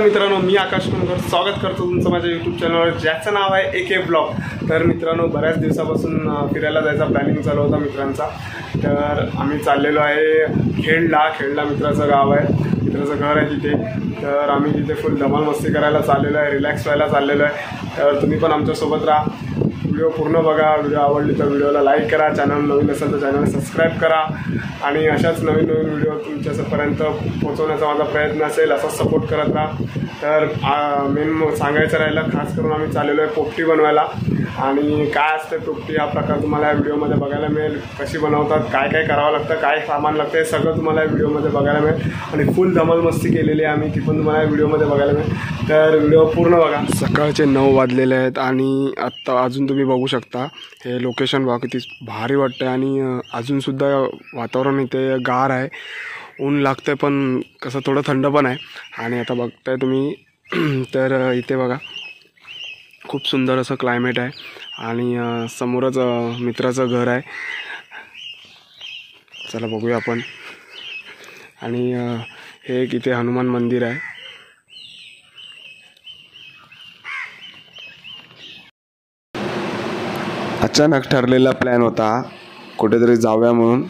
मित्रांनो, मी आकाश कुंकर स्वागत करतो तुमचं माझ्या यूट्यूब चॅनलवर, ज्याचं नाव आहे AK ब्लॉग। तर मित्रांनो, बऱ्याच दिवसापासून फिरायला जायचा प्लॅनिंग चालू होता मित्रांचा। तर आम्ही चाललेलो आहे खेडला मित्राचं गाव आहे, मित्राचं घर आहे तिथे। तर आम्ही तिथे फुल धमाल मस्ती करायला चाललेलो आहे, रिलॅक्स व्हायला चाललेलो आहे। तर तुम्ही पण आमच्यासोबत राहा, व्हिडिओ पूर्ण बघा। व्हिडिओ आवडली तर व्हिडिओला लाईक करा, चॅनल नवीन असेल तर चॅनल सबस्क्राईब करा आणि अशाच नवीन व्हिडिओ तुमच्यापर्यंत पोहोचवण्याचा माझा प्रयत्न असेल, असाच सपोर्ट करत राहा। तर मेन सांगायचं राहिलं, खास करून आम्ही चाललेलो आहे पोपटी बनवायला। आणि काय असते पोपटी हा प्रकार तुम्हाला या व्हिडिओमध्ये बघायला मिळेल, कशी बनवतात, काय काय करावं लागतं, काय सामान लागतं, हे सगळं तुम्हाला या व्हिडिओमध्ये बघायला मिळेल। आणि फुल धमाल मस्ती केलेली आहे आम्ही, ती पण तुम्हाला या व्हिडिओमध्ये बघायला मिळेल। तर व्हिडिओ पूर्ण बघा। सकाळचे 9 वाजलेले आहेत आणि आत्ता अजून तुम्ही बघू शकता हे लोकेशन बघा, किती भारी वाटतं। आणि अजूनसुद्धा वातावरण इथे गार आहे, ऊन लागतं पण कसं थोडं थंड पण आहे। आणि आता बघताय तुम्ही तर इथे बघा खूप सुंदर असं क्लायमेट आहे आणि समोरच मित्राचं घर आहे। चला बघूया आपण। आणि हे एक इथे हनुमान मंदिर आहे। अचानक ठरलेला प्लॅन होता कुठेतरी जाऊया म्हणून,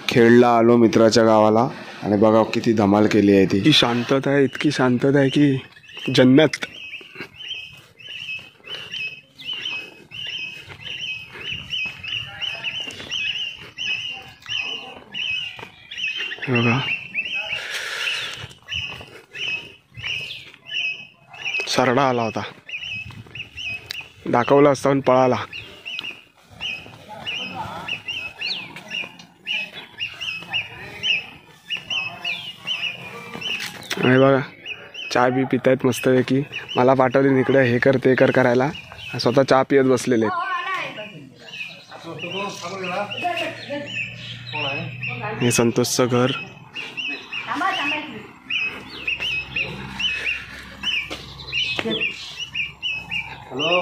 खेडला आलो मित्राच्या गावाला आणि बघा किती धमाल केली आहे। ती शांतता आहे, इतकी शांतता आहे की जन्नत। बघा सरडा आला होता, दाखवला असता पण पळाला। आणि बघा चहा बी पित आहेत मस्त पैकी, मला पाठवली इकडे हे कर ते कर करायला, स्वतः चहा पियत बसलेले आहेत। हे संतोषचं घर। हॅलो,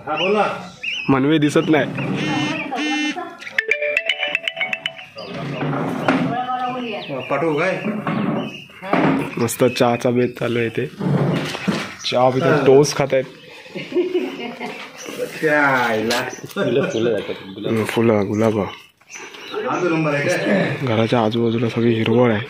हा बोल ना। मनवे दिसत नाही, पाठवू काय? मस्त चहाचा बेत चालू आहे इथे, चहा पितात, टोस्ट खात आहेत। फुलं गुलाब, घराच्या आजूबाजूला सगळी हिरवळ आहे।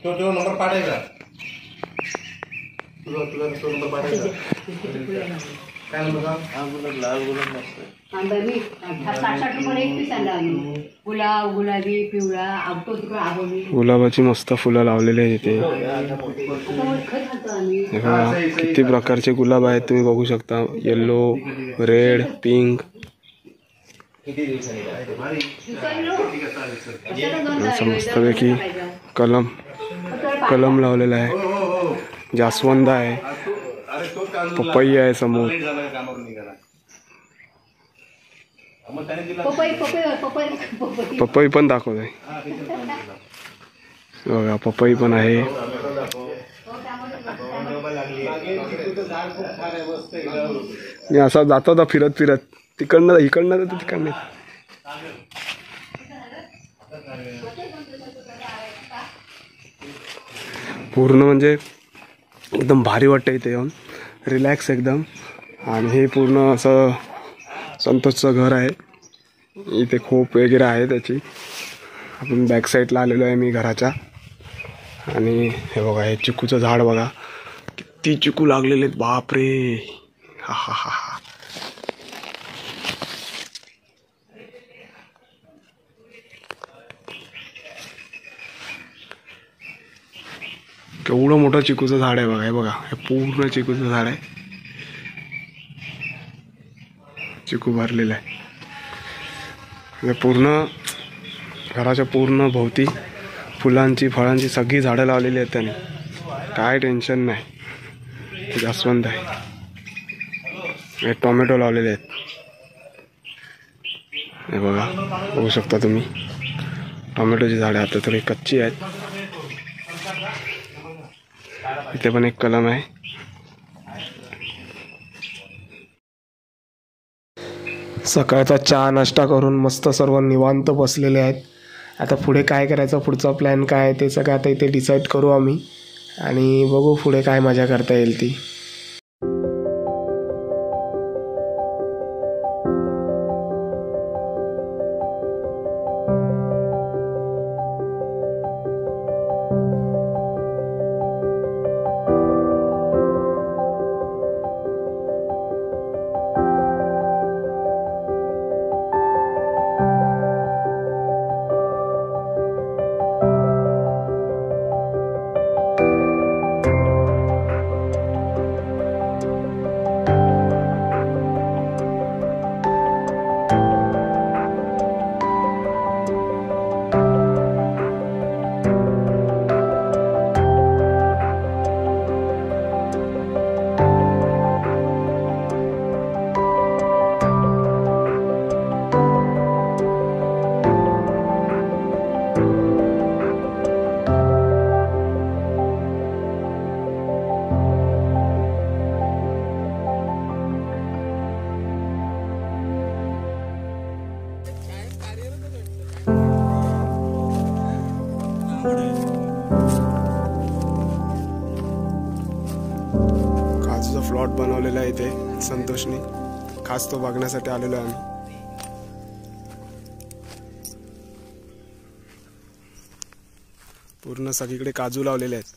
तो नंबर पाठायचा, तुला तो नंबर पाठायचा। काय नंबर? हा गुलाब, लाल गुलाब मस्त। गुलाबाची मस्त फुलं लावलेली आहेत इथे। किती प्रकारचे गुलाब आहेत तुम्ही बघू शकता, येलो, रेड, पिंक। मस्तपैकी कलम लावलेला आहे, जास्वंद आहे, पपई आहे समोर। पपई पण दाखवत आहे बघा, पपई पण आहे। मी असा जातो होता फिरत फिरत, तिकडनं इकडनं तर तिकडनं। पूर्ण म्हणजे एकदम भारी वाटतं इथे येऊन, रिलॅक्स एकदम। आणि हे पूर्ण असं संतोषचं घर आहे, इथे खोप वगैरे आहे त्याची। आपण बॅक साईडला आलेलो आहे मी घराच्या। आणि हे बघा, हे चिकूचं झाड बघा, किती चिकू लागलेले आहेत, बापरे। हा हा हा हा, केवढं मोठं चिकूचं झाड आहे बघा। हे बघा, हे पूर्ण चिकूचं झाड आहे, चिकू भरलेलं आहे। पूर्ण घराच्या पूर्ण भोवती फुलांची फळांची सगळी झाडं लावलेली आहेत त्याने, काय टेन्शन नाही। जास्वंद आहे, हे टोमॅटो लावलेले आहेत, हे बघा बघू शकता तुम्ही, टोमॅटोची झाडं आता थोडी कच्ची आहेत। इथे पण एक कलम आहे, सकाळचा चहा नाश्ता करून मस्त सर्व निवांत बसलेले आहेत. आता पुढे काय करायचं, पुढचा प्लॅन काय आहे ते सगळं आता इथे डिसाईड करू आम्ही आणि बघू पुढे काय मजा करता येईल ती. काजूचा फ्लॉट बनवलेला आहे इथे संतोषनी, खास तो बघण्यासाठी आलेलो आहे आम्ही. पूर्ण सगळीकडे काजू लावलेले आहेत.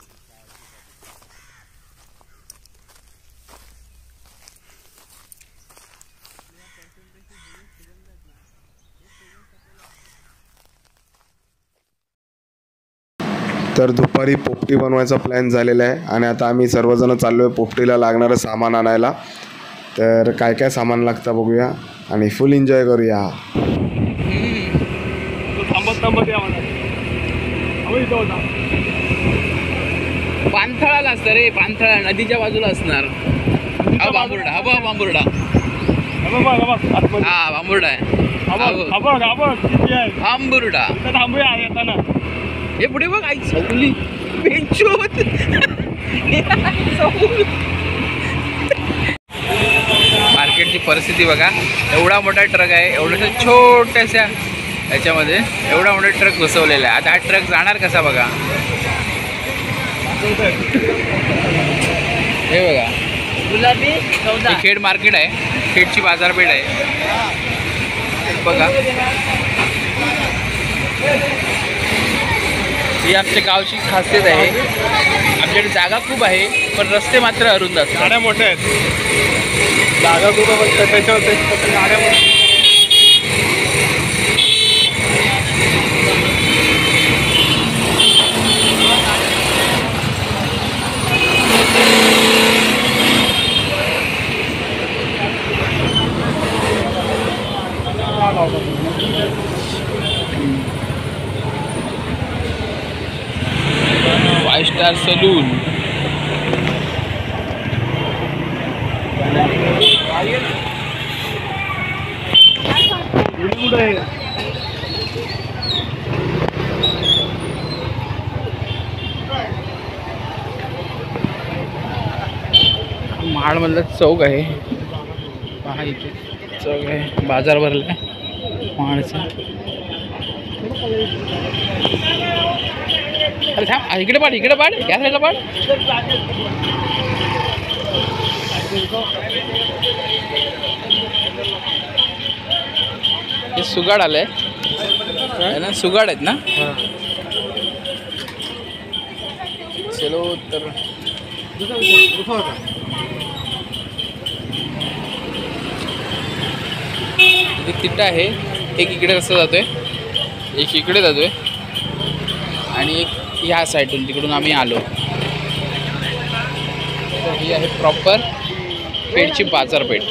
तर दुपारी पोपटी बनवायचा प्लॅन झालेला आहे आणि आता आम्ही सर्वजण चाललो आहे पोपटीला लागणारं सामान आणायला. तर काय काय सामान लागतं बघूया आणि फुल एन्जॉय करूया. पाणथळाला असतं रे, पाणथळा नदीच्या बाजूला असणार. हा बांबुर्डा, हा बघ बांबुर्डा, हा बांबुर्डा आहे, बांबुर्डा. हे पुढे बघ आई सवली बेंचोत. मार्केटची परिस्थिती बघा, एवढा मोठा ट्रक आहे, एवढ्याशा छोट्याशा याच्यामध्ये एवढा मोठा ट्रक बसवलेला आहे. आता हा ट्रक जाणार कसा बघा. हे बघा, गुलाबी खेड मार्केट आहे, खेडची बाजारपेठ आहे बघा. ही आमच्या गावची खासियत आहे. आमच्याकडे जागा खूप आहे पण रस्ते मात्र अरुंद असतात. गाड्या मोठ्या आहेत, जागा खूप आहे त्याच्यावर गाड्या मोठ्या. Five star salon. महाडमधलं चौक आहे पहा, इथे चौक आहे, बाजार भरला आहे महाडचा. अरे थांब, इकडे पाड, इकडे पाड, या साईडला पाड. हे सुगाड आलंय ना, सुगाड आहेत ना. चलो तर तिथं आहे. एक इकडे कसं जातोय, एक इकडे जातोय आणि एक ह्या साईडून, तिकडून आम्ही आलो. तर ही आहे प्रॉपर पेठची बाजारपेठ.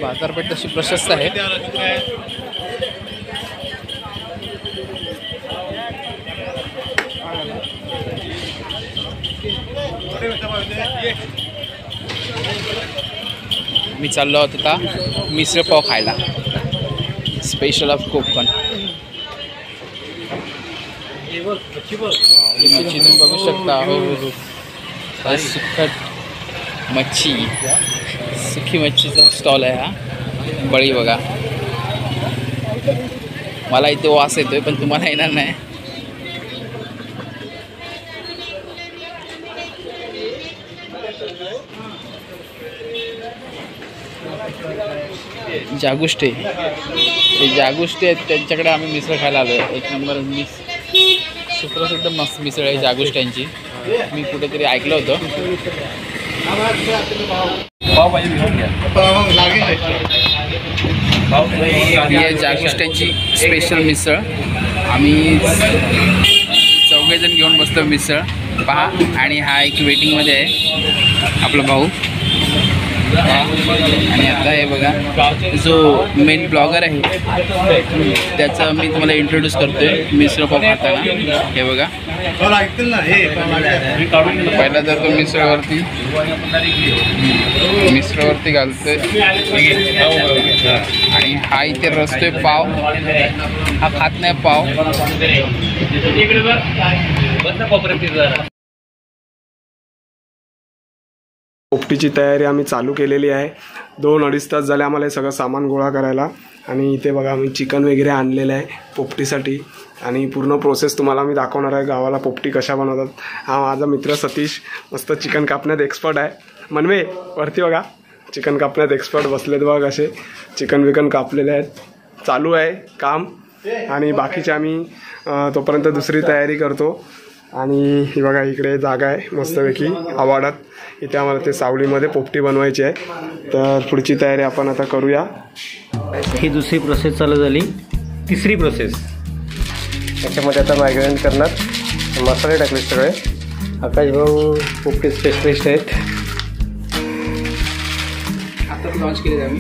बाजारपेठ तशी प्रशस्त आहे. मी चाललो आहोत आता मिसळ पाव खायला, स्पेशल ऑफ कोकण. मच्छी तुम्ही बघू शकता. हो हो हो, सुखट मच्छी, सुखी मच्छीचा स्टॉल आहे हा. बळी बघा, मला इथे वास येतोय पण तुम्हाला येणार नाही. जागुष्टे, ते जागुष्टे आहेत, त्यांच्याकडे आम्ही मिसळ खायला आलो. एक नंबर सुप्रसिद्ध मस्त मिसळ आहे जागुष्ट्यांची. मी कुठेतरी ऐकलं होतं. ही जागुष्ट्यांची स्पेशल मिसळ. आम्ही चौघेजण घेऊन बसतो मिसळ पहा. आणि हा एक वेटिंगमध्ये आहे आपला भाऊ. आणि आता हे बघा, जो मेन ब्लॉगर आहे त्याचं मी तुम्हाला इंट्रोड्यूस करतोय मिसळ पाव खाताना. हे बघा, पहिला तर तो मिसळवरती घालतोय आणि हा इथे रचतोय पाव. हा खात नाही पाव. पोपटीची तयारी आम्ही चालू केलेली आहे. 2-2.5 तास झाले आम्हाला हे सगळं सामान गोळा करायला. आणि इथे बघा, आम्ही चिकन वगैरे आणलेलं आहे पोपटीसाठी. आणि पूर्ण प्रोसेस तुम्हाला मी दाखवणार आहे, गावाला पोपटी कशा बनवतात. हा माझा मित्र सतीश मस्त चिकन कापण्यात एक्सपर्ट आहे. मनवे वरती बघा, चिकन कापण्यात एक्सपर्ट बसलेत बघा, कसे चिकन विकन कापलेले आहेत. चालू आहे काम. आणि बाकीचे आम्ही तोपर्यंत दुसरी तयारी करतो. आणि ही बघा, इकडे जागा आहे मस्तपैकी आवाडात. इथे आम्हाला ते सावलीमध्ये पोपटी बनवायची आहे. तर पुढची तयारी आपण आता करूया. ही दुसरी प्रोसेस चालू झाली. तिसरी प्रोसेस, याच्यामध्ये आता मायग्रेन करणार. मसाले टाकले सगळे. आकाश भाऊ पोपटी स्पेशलिस्ट आहेत.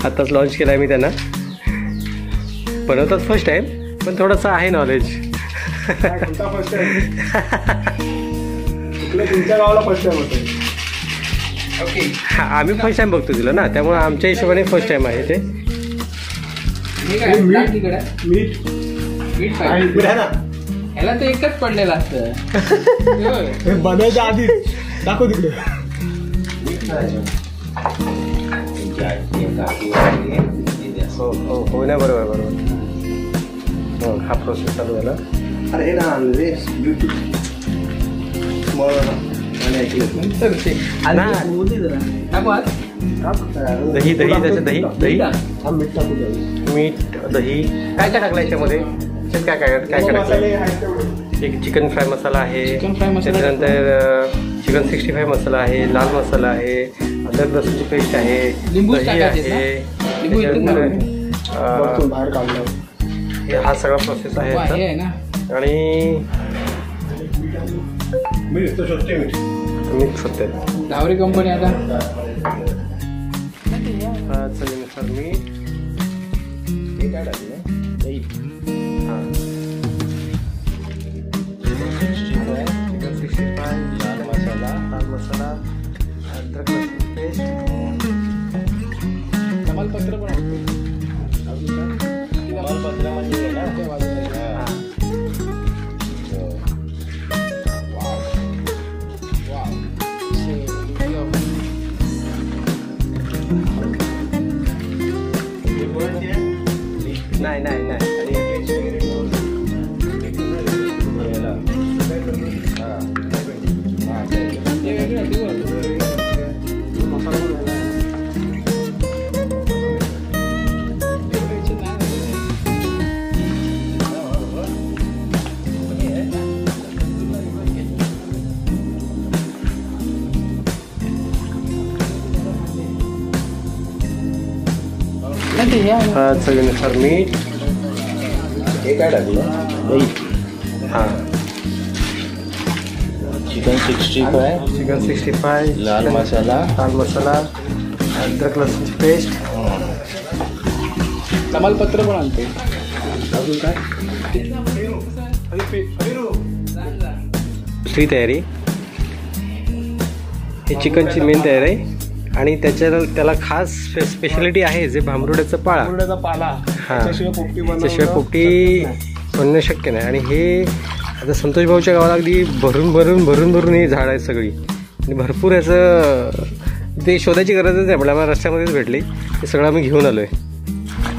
आताच लॉन्च केला आहे मी त्यांना. बनवतात फर्स्ट टाईम, पण थोडंसं आहे नॉलेज. तुमच्या गावाला फर्स्ट टाइम होतं. ओके, आम्ही फर्स्ट टाइम बघतो तुला ना, त्यामुळे आमच्या हिशोबाने फर्स्ट टाइम आहे ते. मीठ ह्याला तर एकच पडलेलं असतं. बनायच्या आधी दाखव तिकडे. हो नाही, बरोबर. हो, हा प्रोसेस चालू झाला. अरे ना दही त्याच्यात दही मीठ दही काय टाकलं याच्यामध्ये. काय करायचं, एक चिकन फ्राय मसाला आहे, त्याच्यानंतर चिकन 65 मसाला आहे, लाल मसाला आहे, अद्रक लसूणची पेस्ट आहे, दही आहे, बाहेर काढलं. हा सगळा प्रोसेस आहे. आणि मिक्स होते गावरी कंपनी. आता चवीनुसार मीठ, काय टाकलं, दही, हां, चिकन 65, लाल मसाला, अद्रक लसूण पेस्ट, तमालपत्र पण नाही. चवीनुसार मीठ, हे काय टाकलं, दही, हां, चिकन 65, लाल मसाला, अद्रक लसूणची पेस्ट, तमालपत्र पण आणते. अजून काय, दुसरी तयारी. ही चिकनची मेन तयारी आहे. आणि त्याला खास स्पेशालिटी आहे, जे भांबरुड्याचा पाला. पाला, हां, त्याशिवाय पोपटी बनणं शक्य नाही. आणि हे आता संतोष भाऊच्या गावाला अगदी भरून ही झाड आहेत सगळी आणि भरपूर याचं ते शोधायची गरजच नाही आपल्याला रस्त्यामध्येच भेटली. ते सगळं आम्ही घेऊन आलो आहे.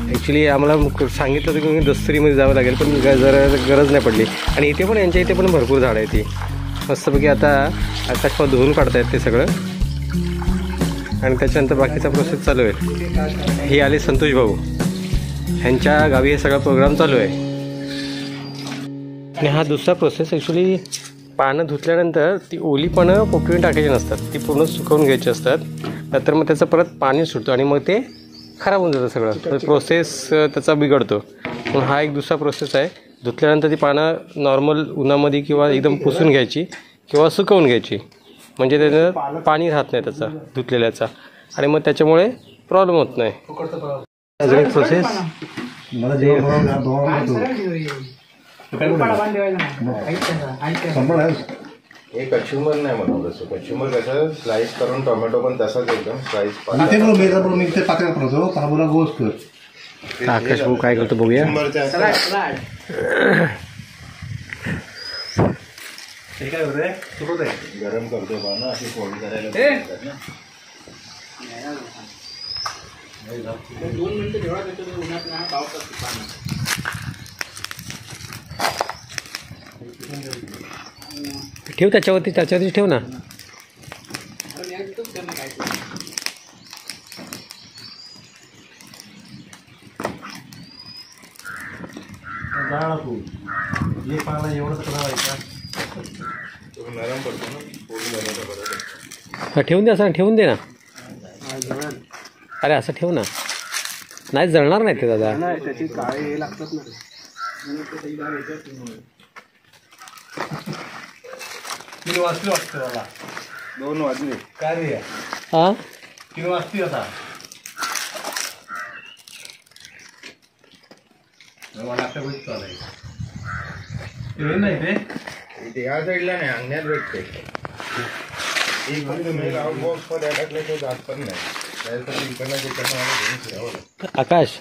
ॲक्च्युली आम्हाला सांगितलं होतं की दस्तुरीमध्ये जावं लागेल पण जरा गरज नाही पडली. आणि इथे पण यांच्या इथे पण भरपूर झाडं आहेत. ती मस्तपैकी आता आकाशपात धुवून काढतायत ते सगळं आणि त्याच्यानंतर बाकीचा प्रोसेस चालू आहे. हे आले संतोष भाऊ, ह्यांच्या गावी हे सगळा प्रोग्राम चालू आहे. आणि हा दुसरा प्रोसेस ॲक्च्युली पानं धुतल्यानंतर ती ओली पानं पोपटीने टाकायची नसतात, ती पूर्ण सुकवून घ्यायची असतात. नंतर मग त्याचं परत पाणी सुटतो आणि मग ते खराब होऊन जातं सगळं. तर प्रोसेस त्याचा बिघडतो. म्हणून हा एक दुसरा प्रोसेस आहे. धुतल्यानंतर ती पानं नॉर्मल उन्हामध्ये किंवा एकदम पुसून घ्यायची किंवा सुकवून घ्यायची, म्हणजे त्याचं पाणी राहत नाही त्याचा धुतलेल्याचा आणि मग त्याच्यामुळे प्रॉब्लेम होत नाही. अजून एक प्रोसेस हे कच्युंबर नाही म्हणून तसं. कच्युंबर कसं स्लाइस करून टोमॅटो पण तसाच एकदम स्लाइस आकाश भाऊ काय करतो बघूया. गरम करतो पानं अशी फोल्ड करायला. ठेव त्याच्यावरती ठेव ना. नरम पडतो ना, ठेवून दे, असं ठेवून दे ना. अरे असं ठेव ना, नाही जळणार नाही ते दादा. त्याची काळे हे लागतात ना. 3 वाजले वाटतं मला. 2 वाजले काय रे? हां 3 वाजती आता. मला आता भेटतो आलाय नाही ते या साईडला नाही, अंगण्यात भेटते. एक तुम्ही आउट बॉक्स मध्ये टाकले तो जात पण नाही. आकाश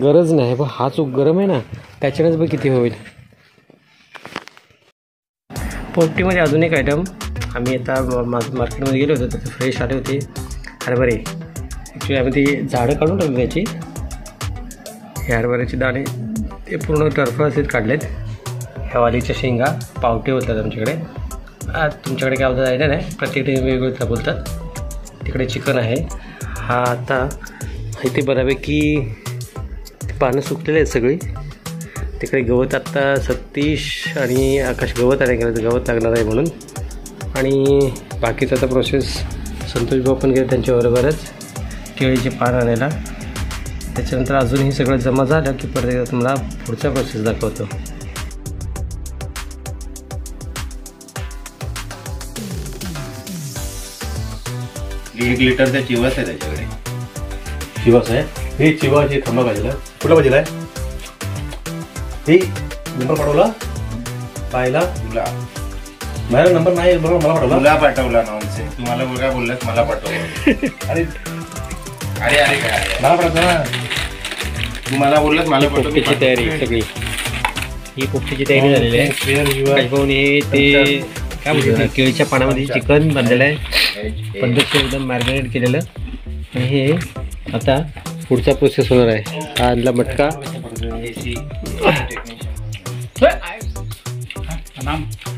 गरज नाही बघ. हा चूक गरम आहे ना, त्याच्यानेच बघ किती होईल. पोपटीमध्ये अजून एक आयटम आम्ही आता मार्केटमध्ये गेलो होतो, तर फ्रेश आले होते हरभरे. ॲक्च्युली आम्ही ती झाडं काढून टाकली त्याची. हे हरभऱ्याचे दाणे ते पूर्ण टर्फासीत काढलेत. ह्या वालीच्या शेंगा पावटे होतात आमच्याकडे. तुमच्याकडे काय बोलतात आहे नाही, प्रत्येक वेगवेगळं बोलतात. तिकडे चिकन आहे. हा आता इथे बऱ्यापैकी पानं सुकलेली आहेत सगळी. तिकडे गवत आत्ता सतीश आणि आकाश गवत आणायला गेलं, तर गवत लागणार आहे म्हणून. आणि बाकीचा आता प्रोसेस संतोष भाऊ पण गेले त्यांच्याबरोबरच केळीचे पान आणायला. त्याच्यानंतर अजून हे सगळं जमा झालं की परत एकदा तुम्हाला पुढचा प्रोसेस दाखवतो. एक लिटरचा चिवस आहे त्याच्याकडे. चिवास आहे हे. चिवाची थांबा पाहिजे. कुठला पाहिजे आहे हे? नंबर पाठवला पाहिला तुला माझा नंबर नाही बरोबर. मला पाठवला, तुला पाठवला नॉनसे. तुम्हाला काय बोललास, मला पाठवलं. अरे अरे अरे काय मला पाठवतो ना. तुम्हाला बोललास मला पोपटीची तयारी सगळी. ही पोपटीची तयारी झालेली आहे. आकाश भाऊने हे काय म्हणतात केळीच्या पानामध्ये चिकन बांधलेलं आहे, पद्धतशीर एकदम मॅरिनेट केलेलं. आणि हे आता पुढचा प्रोसेस होणार आहे. हा आणला मटका.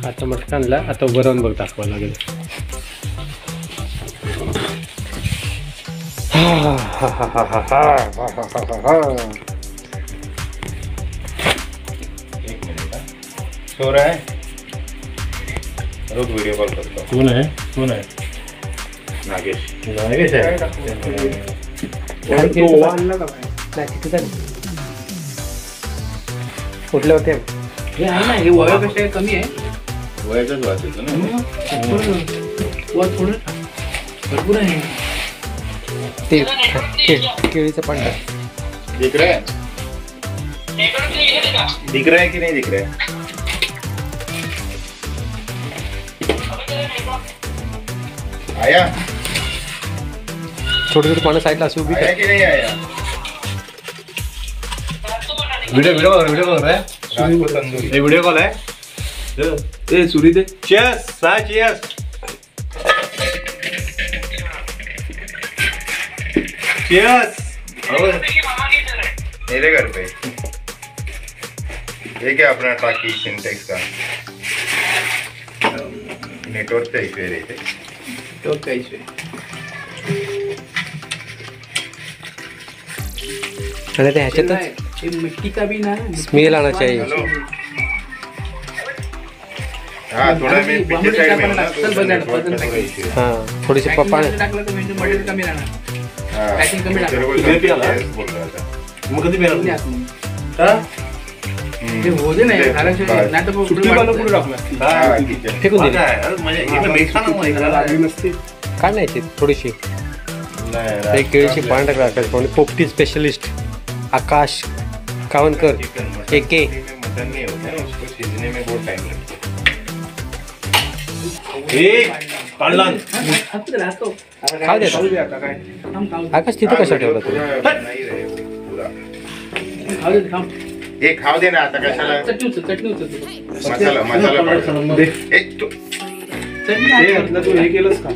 आता मटका आणला, आता उभं राहून बघ दाखवावं लागेल. शोर आहे. रोज व्हिडिओ कॉल करतो. कोण आहे? कोण आहे? नागेश. नागेश आहे. कुठल्या होते हे आहे ना, हे वयापेक्षा कमी आहे. वयाचाच वास येतो ना. थोडं भरपूर आहे ते केळीचं पान. दिख रहा है? दिख रहा है कि नहीं दिख रहा है? आया? छोटी छोटी पानं साईडला अशी उभी. आया की नहीं आया? व्हिडिओ बघ रहा है. तंदुरी व्हिडिओ कॉल आहे. ए सुरी दे. चेस सा चेस. चेस. मेरे घर पे ये क्या अपना टाकी सिंटेक्स का नेटवर्क का इशू है. तो कैसे आणि ते ह्याच्यातच ये मिट्टी का भी ना स्मेल आना चाहिए. हेलो. हाँ थोड़ा मैं पीछे साइड में हूँ ना, तो चल नेटवर्क बदल का थोड़ा issue है. हां थोडीशी पाणी टाकलं तर म्हणजे मटेरियल कमी राहणार. हाँ, packing कमी तेरे को तुझे भी आला? yes बोल रहा था. मग कधी नाही पेणार आत. हा? ते होऊ दे नाही कारण नाही तर सुट्टी बाला कुठे टाकला हाँ, ठीक है. फेकून दिली. काय? अरे म्हणजे इकडे मेघा ना मग लागली नसती. काय नाही ते थोडीशी नहीं, एक केळीची पान टाकला आकाश पाहुणे पोपटी स्पेशलिस्ट आकाश कावनकर AK. मटन नहीं होता है, उसको सीजने में बहुत टाइम लगता ए काढला. राहतो खाऊ दे खाऊ दे आता काय. आकाश तिथे है. कशा ठेवला तू पूरा नहीं रहे पूरा. खाऊ दे थांब. ये खाओ दे ना आता कशाला. चटणी उचल मसाला पाड. दे. एक तो चटणी हे यातलं तू हे केलंस का?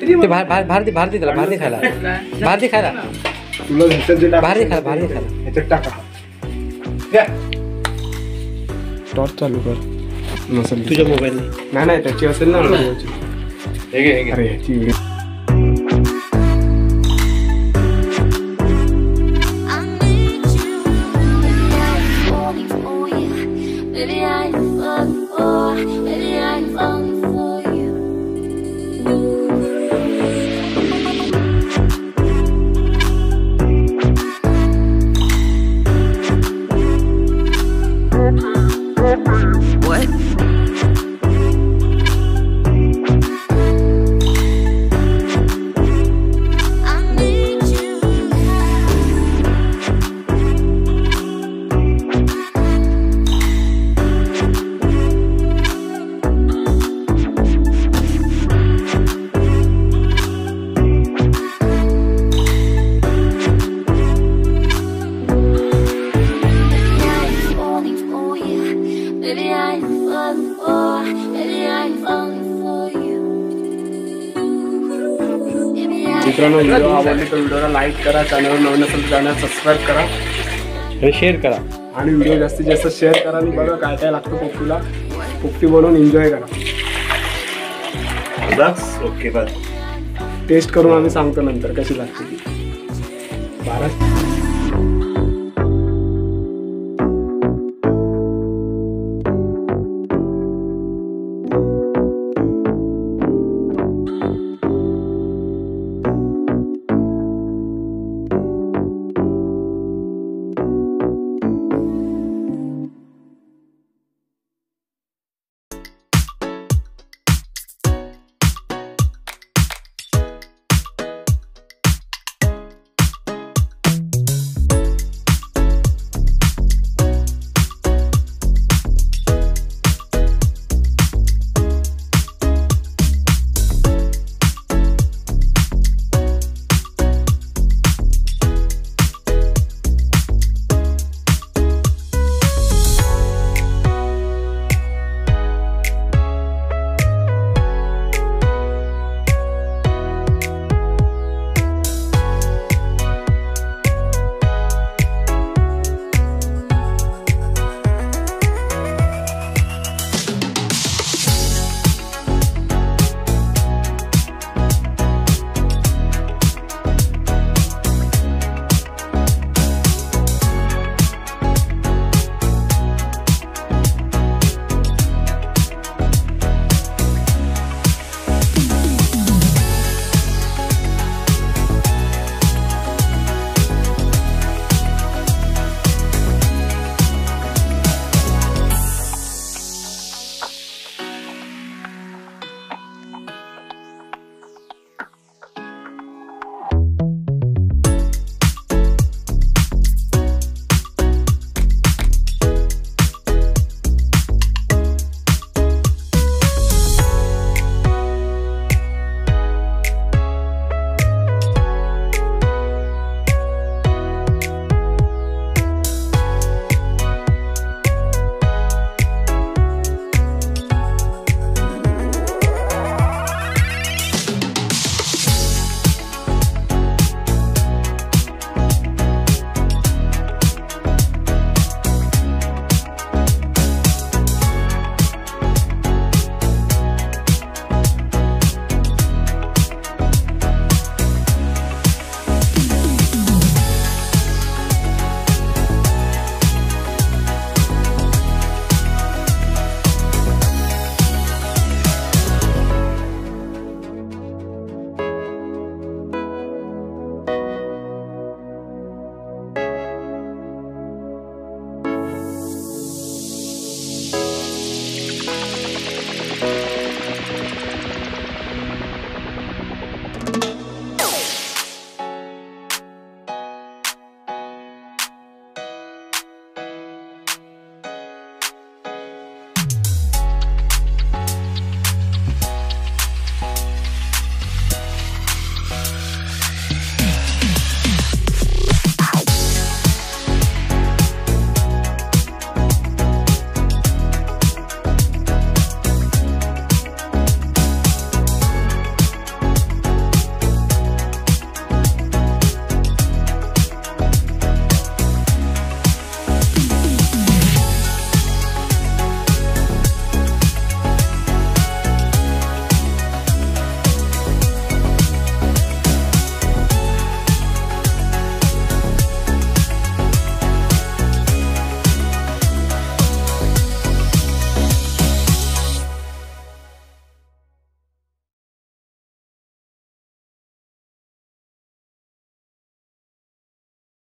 ते भारती त्याला भारती खायला भारती खायला तुला ह्याच्यात जे भारती खायला ह्याच्यात टाका. टॉर्च चालू कर. नसेल तुझ्या मोबाईलने नाही त्याची असेल ना व्हिडिओची. अरे ह्याची video. Baby, I'm falling for, baby, I'm falling for you. What? I need you. Baby, I'm falling for, baby, I'm falling for you. Baby, I'm मित्रांनो व्हिडिओ आवडली तर व्हिडिओला लाईक करा. चॅनल नवीन असेल तर चॅनल सबस्क्राईब करा आणि शेअर करा. आणि व्हिडिओ जास्तीत जास्त शेअर करा. आणि बघा काय काय लागतं पोपटीला. पोपटी बनवून एन्जॉय करा. बस ओके बस. टेस्ट करून आम्ही सांगतो नंतर कशी लागते ती. 12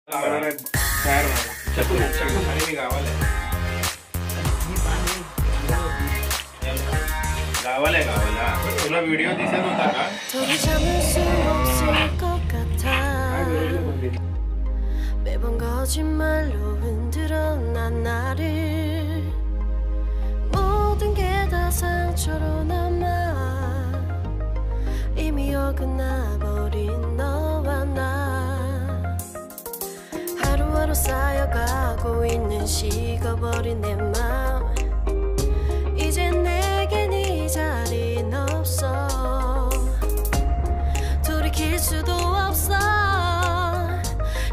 लागणार आहे तयार व्हायला. आणि मी गावाला तुला व्हिडिओ दिसत होता का? 저리 참을 수 없을 것 같아. 매번 거짓말로 흔들어 난 나를. 모든 게 다 상처로 남아. 이미 어긋나버린 너와 나. 하루하루 쌓여가고 있는 식어버린 내 맘. 이제 내겐 이 자리는 없어. 돌이킬 수도 없어.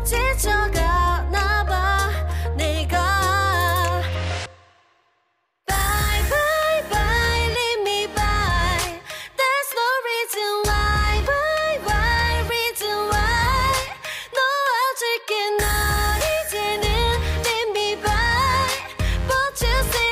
지쳐가나 봐 내가. Bye bye bye leave me by. There's no reason why. Bye bye reason why. 놓아줄게 널 이제는 leave me by. But you say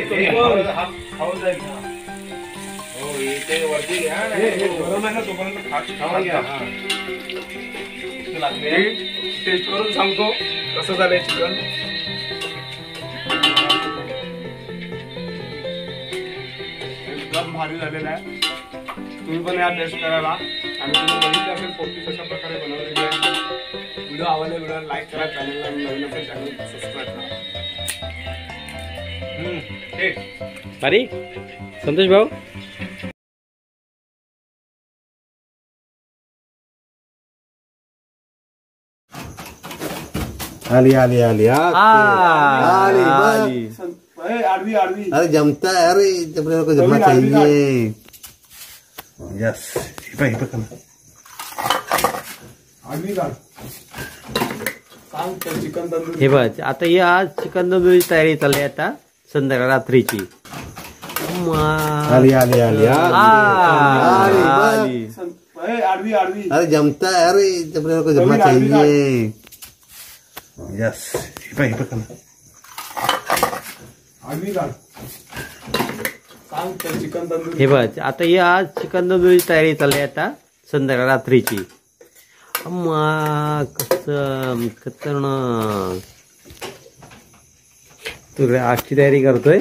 गरम आहे ना तोपर्यंत टेस्ट करून सांगतो कसं झालंय चिकन. एकदम भारी झालेलं आहे. तुम्ही पण या टेस्ट करायला आणि तुम्ही बघितलं असेल पोटी कशा प्रकारे बनवलेली आहे. व्हिडिओ आवडला व्हिडिओला लाईक करा, चॅनलला नवीन असेल चॅनल सबस्क्राईब करा. अरे संतोष भाऊ आली आली आली आली आडवी आडवी अरे जमता है अरे अपने को जमना चाहिए. यस आडवी काढ. सांग चिकन तंदूरी. हे बघ आता ही आज चिकन तंदुरीची तयारी चालली आहे आता संध्याकाळ रात्रीची. आली आली आली आली आडवी आडवी. अरे जमता है अरे अपने को जमना चाहिए. यस आडवी काढ. सांग चिकन तंदूरी. हे बघ आता ही आज चिकन तंदुरीची तयारी चालली आहे आता संध्याकाळ रात्रीची. कसं खतरनाक तुकडे आजची तयारी करतोय.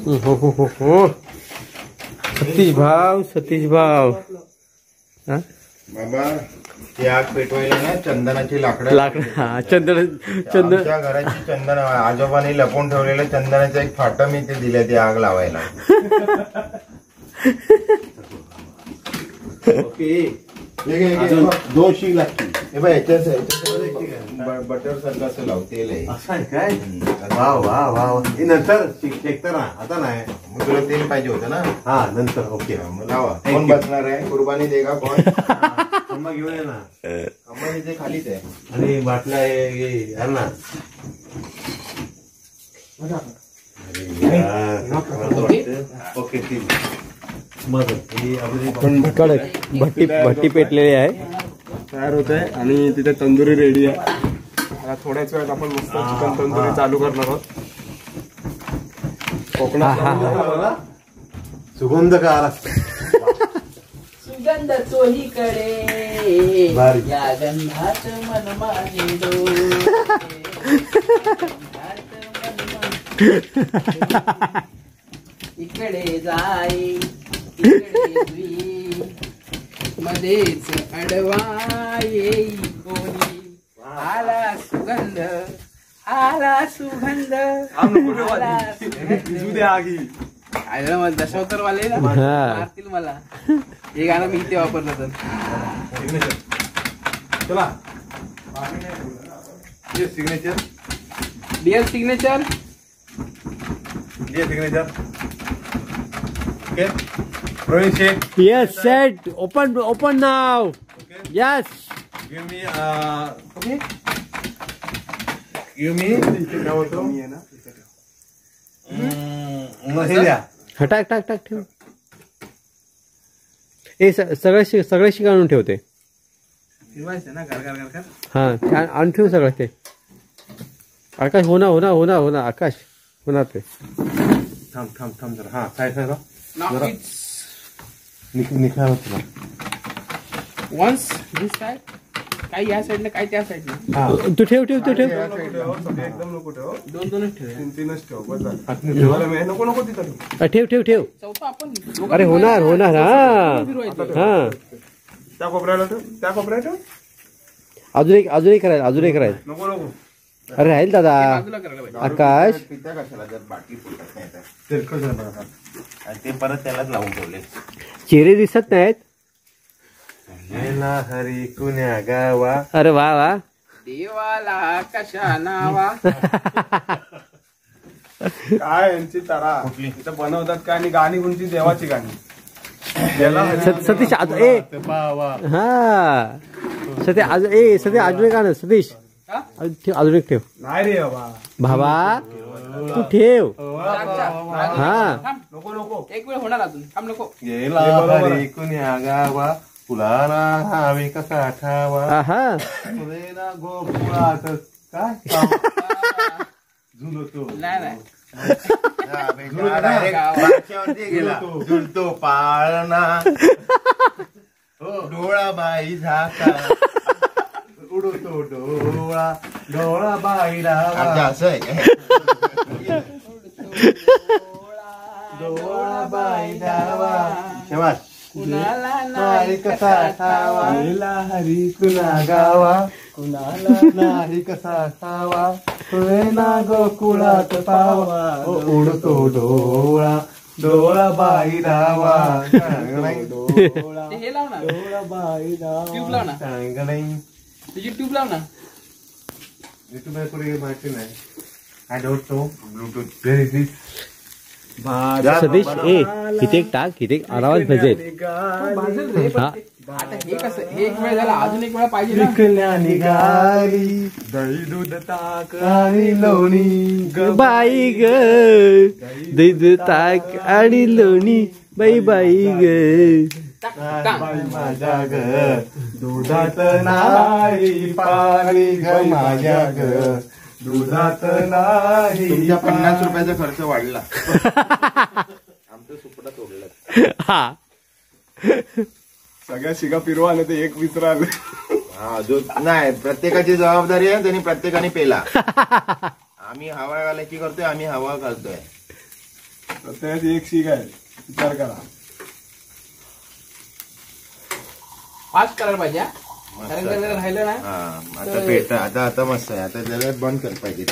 हो हो हो हो सतीश भाव हा बाबा ती आग पेटवायला ना चंदनाची लाकडं चंदन आमच्या घराची चंदन आजोबांनी लपवून ठेवलेलं चंदनाचं एक फाटं मी ते दिलं ती आग लावायला. दोन शीग लागतील. हे बघ बटर सारखं असं लावतेल आहे. असं आहे काय. वा वा वा हे नंतर शेकतं ना आता नाही. मग तुला तेल पाहिजे होतं ना. हा नंतर ओके मग लावा. कोण बसणार आहे कुर्बानी देगा कोण. मग घेऊन ये ना. अम्मा इथे खालीच आहे. आणि बाटला आहे ना. ओके ठीक. कडक भट्टी पेटलेली आहे. तयार होत आहे आणि तिथे तंदुरी रेडी आहे. आता थोड्याच वेळात आपण मस्त चिकन तंदुरी चालू करणार आहोत. कोकणात सुगंध का आला. सुगंध चोहीकडे भारी. या गंधात मन माझे इकडे जाई इकडे जुई मध्येच अडवा येई कोणी. आला सुगंध आला सुगंध आगी. दशावतार वाले ना मारतील मला. हे गाणं मी इथे वापरलं तर. चला signature dear signature okay. Praveen Sheth yes set open नाव. Yes give me okay. Give me काय होतो हे द्या. टाक ठेव. हे सगळे शिक आणून ठेवते. फिरवायचं ना घर हा आणून ठेव सगळं ते. आकाश होणार आकाश होणार ते. थांब जरा. हा काय जरा Now it's निखा तुला. once this side काय या साईडने काय त्या साईडने. तू ठेव एकदम नको ठेव. दोनच ठेवूया. तीनच ठेव. बस झालं. नको तिथं ठेव. ठेव चौथा आपण अरे होणार हा त्या कोपऱ्याला ठेव. त्या कोपऱ्याला ठेव. अजूनही करायचं. नको अरे राहील दादा. बाजूला करायला पाहिजे. आकाश पिता कशाला जर बाटली फुटत नाही तर. तेलकट झालं बघा. आणि ते परत त्यालाच लावून ठेवले. चेहरे दिसत नाहीत. गेला हरी कुण्या गावा. अरे वा देवाला कशा नावा. काय यांची तारा इथं बनवतात काय आणि गाणी कोणती देवाची गाणी. सतीश हा सतीश अजून एक गाणं. सतीश अजून एक ठेव. नाही रे भावा तू ठेव. हा नको एक वेळ होणार अजून. थांब नको. गेला हरी कुण्या गावा फुलाला हावे कसा ठावा. हा फुलेला गोकुळात काय नाही झुलतो पाळणा डोळा बाई झाका उडतो डोळा डोळा बाई रावा असं आहे डोळा बाई रावा शेवास नाही कसा ठावा हरी कुणा गावा कुणाला नाही कसा ठावा ना गोकुळात पावा उडतो डोळा डोळा बाई रावा डोळा हे लाव ना डोळा बाई ट्यूब लाव ना रावा तुझी ट्यूब लाव ना युट्यूब पुढे माहिती नाही I don't know bluetooth where is this Satish इथे एक टाक इथे आवाज भेटेल आता हे कसं हे एक वेळ झाला अजून एक वेळा पाहिजे ना. विकल्या निघाली दही दूध ताक आणि लोणी बाई ग दूध ताक आणि लोणी बाई बाई ग बाई माझ्या ग दुधात नाही पाणी ग माझ्या ग दुधात नाही. तुमच्या 50 रुपयाचा खर्च वाढला. आमचं सुपडा तोडलं. हा सगळ्या शिगा फिरवा आणि ते एक विसराल. हा नाही प्रत्येकाची जबाबदारी आहे त्यांनी प्रत्येकाने पेला. आम्ही हवा घालायची करतोय आम्ही हवा घालतोय. प्रत्येकाची एक शिग आहे विचार करा. फास्ट करायला पाहिजे कारण जर राहिलं ना आता पेट आता मस्त आहे. आता जरा बंद कर पाहिजे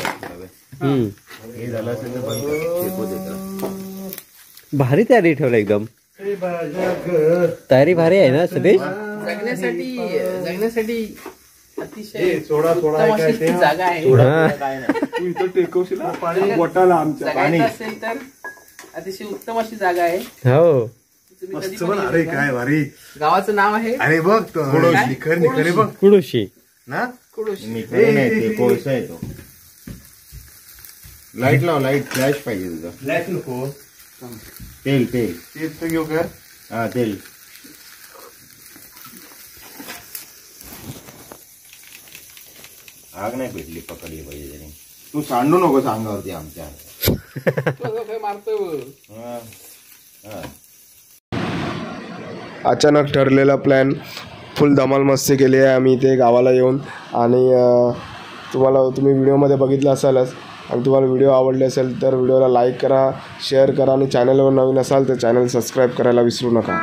हे झालं असेल तर बंद कर. भारी तयारी ठेवलं एकदम. तयारी भारी आहे ना सतीश. जगण्यासाठी अतिशय सोडा उत्तम अशी ती जागा आहे. तू इथं टेकवशील ना पाणी बोटाला आमच्या. जगायचं असेल तर अतिशय उत्तम अशी जागा आहे. हो तुम्ही कधी मस्त पण पण. अरे काय भारी. गावाचं नाव आहे अरे बघ निखर निखरे बघ कुडुशी ना. कुडूश. निखरे नाही ते कोळसा आहे तो. लाईट लाव लाईट फ्लॅश पाहिजे तुझा. फ्लॅश नको तेल तेल तेच तर घेऊ का. हा तेल आग नाही पेटली पकडली पाहिजे त्याने. तू सांडू नको अंगावरती आमच्या. मारतो अचानक ठरलेला प्लॅन फुल धमाल मस्ती केली आहे आम्ही इथे गावाला येऊन. आणि तुम्ही व्हिडिओमध्ये बघितलं असालच. आणि तुम्हाला व्हिडिओ आवडले असेल तर व्हिडिओला लाईक करा शेअर करा आणि चॅनलवर नवीन असाल तर चॅनल सबस्क्राईब करायला विसरू नका.